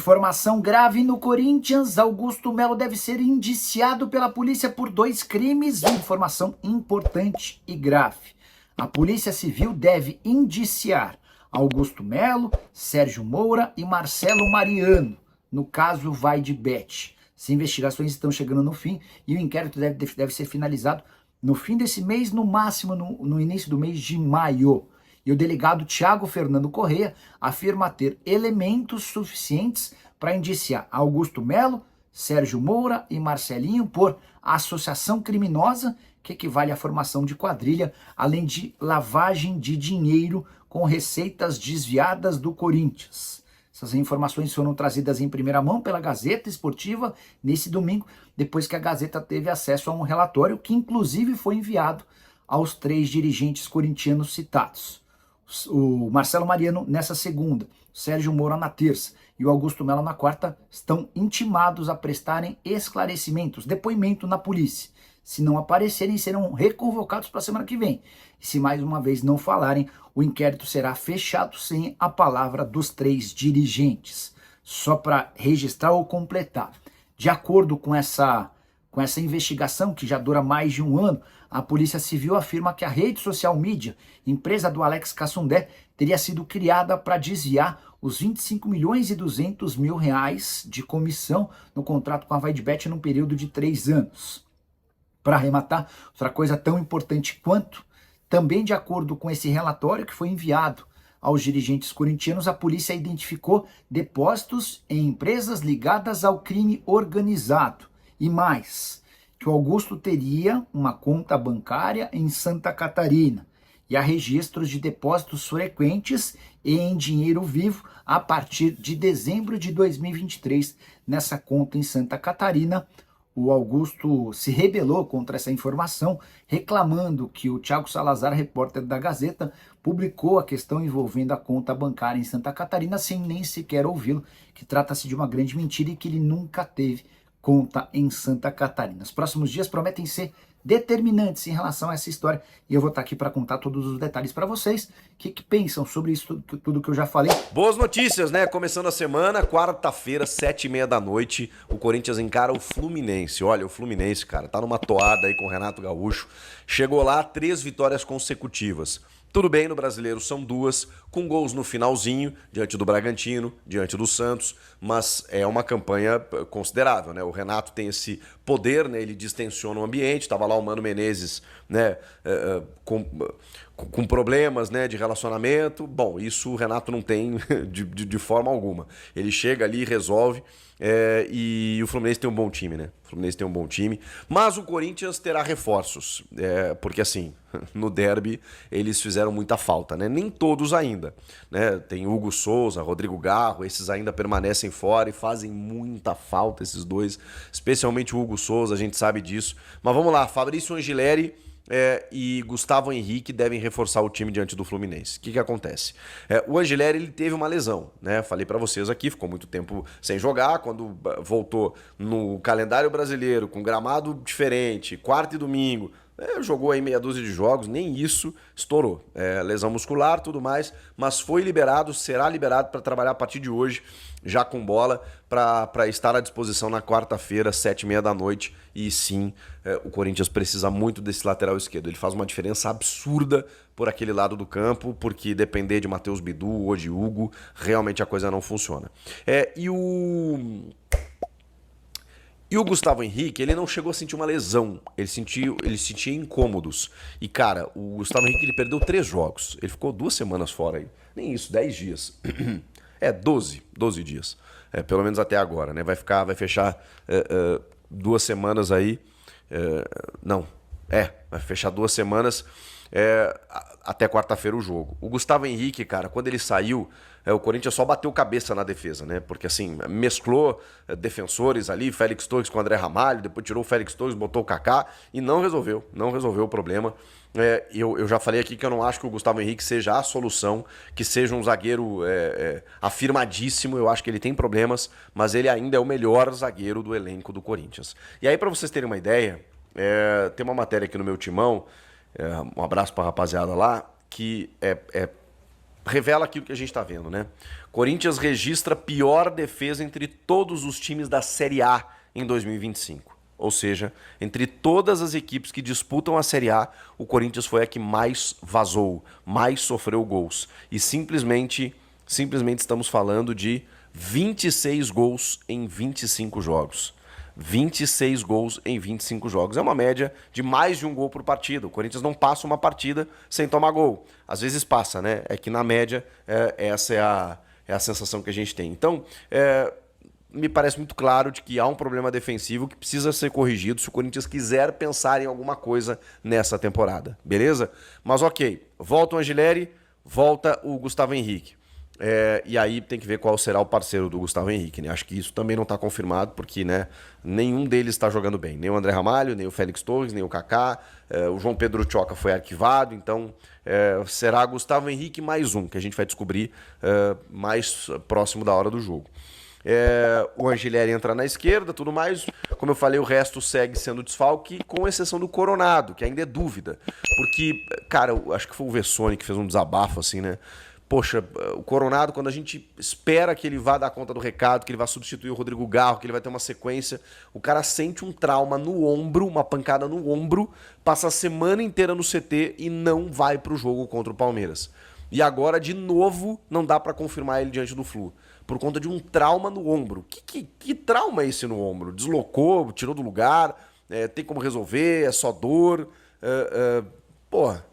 Informação grave no Corinthians: Augusto Melo deve ser indiciado pela polícia por 2 crimes. Informação importante e grave. A Polícia Civil deve indiciar Augusto Melo, Sérgio Moura e Marcelo Mariano, no caso Vai de Bet. As investigações estão chegando no fim e o inquérito deve ser finalizado no fim desse mês, no máximo no início do mês de maio. E o delegado Thiago Fernando Corrêa afirma ter elementos suficientes para indiciar Augusto Melo, Sérgio Moura e Marcelinho por associação criminosa, que equivale à formação de quadrilha, além de lavagem de dinheiro com receitas desviadas do Corinthians. Essas informações foram trazidas em primeira mão pela Gazeta Esportiva nesse domingo, depois que a Gazeta teve acesso a um relatório que inclusive foi enviado aos 3 dirigentes corintianos citados. O Marcelo Mariano nessa segunda, o Sérgio Moura na terça e o Augusto Melo na quarta estão intimados a prestarem esclarecimentos, depoimento na polícia. Se não aparecerem, serão reconvocados para a semana que vem. E se mais uma vez não falarem, o inquérito será fechado sem a palavra dos 3 dirigentes. Só para registrar ou completar. De acordo com essa investigação, que já dura mais de um ano, a Polícia Civil afirma que a rede social mídia, empresa do Alex Cassundé, teria sido criada para desviar os 25 milhões e 200 mil reais de comissão no contrato com a Vai de Bet num período de 3 anos. Para arrematar, outra coisa tão importante quanto, também de acordo com esse relatório que foi enviado aos dirigentes corintianos, a polícia identificou depósitos em empresas ligadas ao crime organizado. E mais, que o Augusto teria uma conta bancária em Santa Catarina e há registros de depósitos frequentes em dinheiro vivo a partir de dezembro de 2023 nessa conta em Santa Catarina. O Augusto se rebelou contra essa informação, reclamando que o Thiago Salazar, repórter da Gazeta, publicou a questão envolvendo a conta bancária em Santa Catarina sem nem sequer ouvi-lo, que trata-se de uma grande mentira e que ele nunca teve conta em Santa Catarina. Os próximos dias prometem ser determinantes em relação a essa história e eu vou estar aqui para contar todos os detalhes para vocês. O que pensam sobre isso tudo que eu já falei? Boas notícias, né? Começando a semana, quarta-feira, 7h30 da noite, o Corinthians encara o Fluminense. Olha, o Fluminense, cara, tá numa toada aí com o Renato Gaúcho. Chegou lá, 3 vitórias consecutivas. Tudo bem, no Brasileiro são 2, com gols no finalzinho, diante do Bragantino, diante do Santos, mas é uma campanha considerável, né? O Renato tem esse poder, né? Ele distensiona o ambiente, estava lá o Mano Menezes, né? Com problemas, né, de relacionamento. Bom, isso o Renato não tem de forma alguma. Ele chega ali e resolve. E o Fluminense tem um bom time, né? O Fluminense tem um bom time. Mas o Corinthians terá reforços. Porque assim, no derby eles fizeram muita falta, né? Nem todos ainda, né? Tem Hugo Souza, Rodrigo Garro, esses ainda permanecem fora e fazem muita falta, esses dois. Especialmente o Hugo Souza, a gente sabe disso. Mas vamos lá, Fabrício Angileri e Gustavo Henrique devem reforçar o time diante do Fluminense. O que acontece? O Angileri, ele teve uma lesão, né? Falei pra vocês aqui, ficou muito tempo sem jogar. Quando voltou no calendário brasileiro, com gramado diferente, quarta e domingo, jogou aí meia dúzia de jogos, nem isso estourou. Lesão muscular, tudo mais, mas foi liberado, será liberado para trabalhar a partir de hoje, já com bola, para estar à disposição na quarta-feira, 7h30 da noite. E sim, o Corinthians precisa muito desse lateral esquerdo. Ele faz uma diferença absurda por aquele lado do campo, porque depender de Matheus Bidu ou de Hugo, realmente a coisa não funciona. E o Gustavo Henrique, ele não chegou a sentir uma lesão, ele sentia incômodos. E, cara, o Gustavo Henrique, ele perdeu 3 jogos. Ele ficou 2 semanas fora aí. Nem isso, 10 dias. 12 dias. Pelo menos até agora, né? Vai fechar 2 semanas aí. Vai fechar 2 semanas até quarta-feira o jogo. O Gustavo Henrique, cara, quando ele saiu, o Corinthians só bateu cabeça na defesa, né? Porque assim, mesclou defensores ali, Félix Torres com o André Ramalho, depois tirou o Félix Torres, botou o Kaká e não resolveu o problema. Eu já falei aqui que eu não acho que o Gustavo Henrique seja a solução, que seja um zagueiro afirmadíssimo. Eu acho que ele tem problemas, mas ele ainda é o melhor zagueiro do elenco do Corinthians. E aí, para vocês terem uma ideia, tem uma matéria aqui no meu timão, um abraço para a rapaziada lá, que revela aquilo que a gente está vendo, né? Corinthians registra pior defesa entre todos os times da Série A em 2025. Ou seja, entre todas as equipes que disputam a Série A, o Corinthians foi a que mais vazou, mais sofreu gols. E simplesmente estamos falando de 26 gols em 25 jogos. 26 gols em 25 jogos. É uma média de mais de um gol por partida. O Corinthians não passa uma partida sem tomar gol. Às vezes passa, né? É que na média essa é a sensação que a gente tem. Então, me parece muito claro de que há um problema defensivo que precisa ser corrigido se o Corinthians quiser pensar em alguma coisa nessa temporada, beleza? Mas ok, volta o Angileri, volta o Gustavo Henrique. E aí tem que ver qual será o parceiro do Gustavo Henrique, né? Acho que isso também não está confirmado, porque, né, nenhum deles está jogando bem. Nem o André Ramalho, nem o Félix Torres, nem o Kaká. O João Pedro Tchoca foi arquivado, então será Gustavo Henrique mais um, que a gente vai descobrir mais próximo da hora do jogo. O Angileri entra na esquerda, tudo mais. Como eu falei, o resto segue sendo desfalque, com exceção do Coronado, que ainda é dúvida. Porque, cara, eu acho que foi o Vessone que fez um desabafo, assim, né? Poxa, o Coronado, quando a gente espera que ele vá dar conta do recado, que ele vá substituir o Rodrigo Garro, que ele vai ter uma sequência, o cara sente um trauma no ombro, uma pancada no ombro, passa a semana inteira no CT e não vai pro jogo contra o Palmeiras. E agora, de novo, não dá pra confirmar ele diante do Flu, por conta de um trauma no ombro. Que trauma é esse no ombro? Deslocou, tirou do lugar, tem como resolver, é só dor. Porra.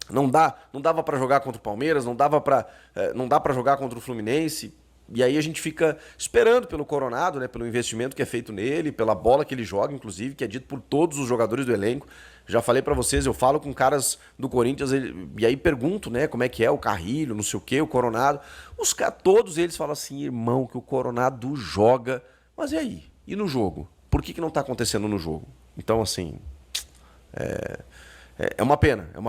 Não dava pra jogar contra o Palmeiras, não dá para jogar contra o Fluminense. E aí a gente fica esperando pelo Coronado, né, pelo investimento que é feito nele, pela bola que ele joga, inclusive, que é dito por todos os jogadores do elenco. Já falei pra vocês, eu falo com caras do Corinthians e aí pergunto, né, como é que é o Carrilho, não sei o que, o Coronado. Todos eles falam assim, irmão, que o Coronado joga. Mas e aí? E no jogo? Por que não tá acontecendo no jogo? Então, assim, é uma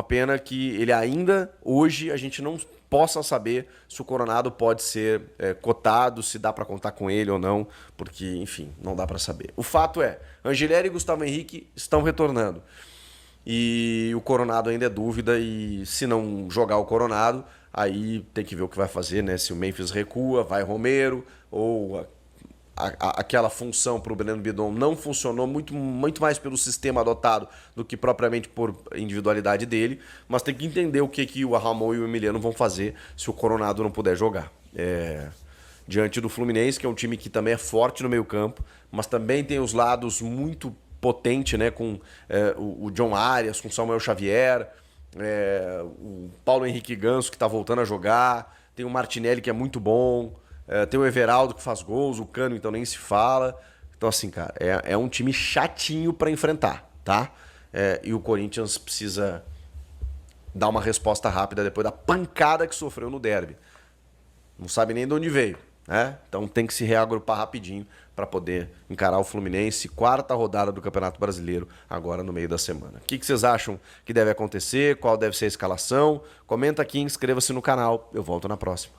pena que ele ainda, hoje, a gente não possa saber se o Coronado pode ser cotado, se dá para contar com ele ou não, porque, enfim, não dá para saber. O fato é, Angileri e Gustavo Henrique estão retornando. E o Coronado ainda é dúvida, e se não jogar o Coronado, aí tem que ver o que vai fazer, né? Se o Memphis recua, vai Romero, ou aquela função para o Breno Bidon não funcionou, muito mais pelo sistema adotado do que propriamente por individualidade dele, mas tem que entender o que o Ramon e o Emiliano vão fazer se o Coronado não puder jogar. Diante do Fluminense, que é um time que também é forte no meio campo, mas também tem os lados muito potentes, né, com o John Arias, com o Samuel Xavier, o Paulo Henrique Ganso, que está voltando a jogar, tem o Martinelli, que é muito bom, tem o Everaldo, que faz gols, o Cano, então nem se fala. Então, assim, cara, é um time chatinho para enfrentar, tá? E o Corinthians precisa dar uma resposta rápida depois da pancada que sofreu no derby. Não sabe nem de onde veio, né? Então tem que se reagrupar rapidinho para poder encarar o Fluminense, quarta rodada do Campeonato Brasileiro, agora no meio da semana. O que vocês acham que deve acontecer? Qual deve ser a escalação? Comenta aqui, inscreva-se no canal. Eu volto na próxima.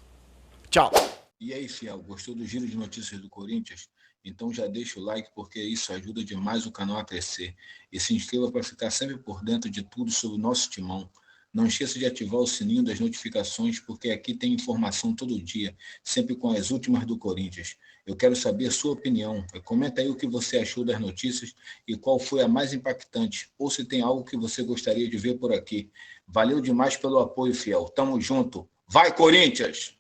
Tchau! E aí, fiel, gostou do giro de notícias do Corinthians? Então já deixa o like, porque isso ajuda demais o canal a crescer. E se inscreva para ficar sempre por dentro de tudo sobre o nosso timão. Não esqueça de ativar o sininho das notificações, porque aqui tem informação todo dia, sempre com as últimas do Corinthians. Eu quero saber a sua opinião. Comenta aí o que você achou das notícias e qual foi a mais impactante, ou se tem algo que você gostaria de ver por aqui. Valeu demais pelo apoio, fiel. Tamo junto. Vai, Corinthians!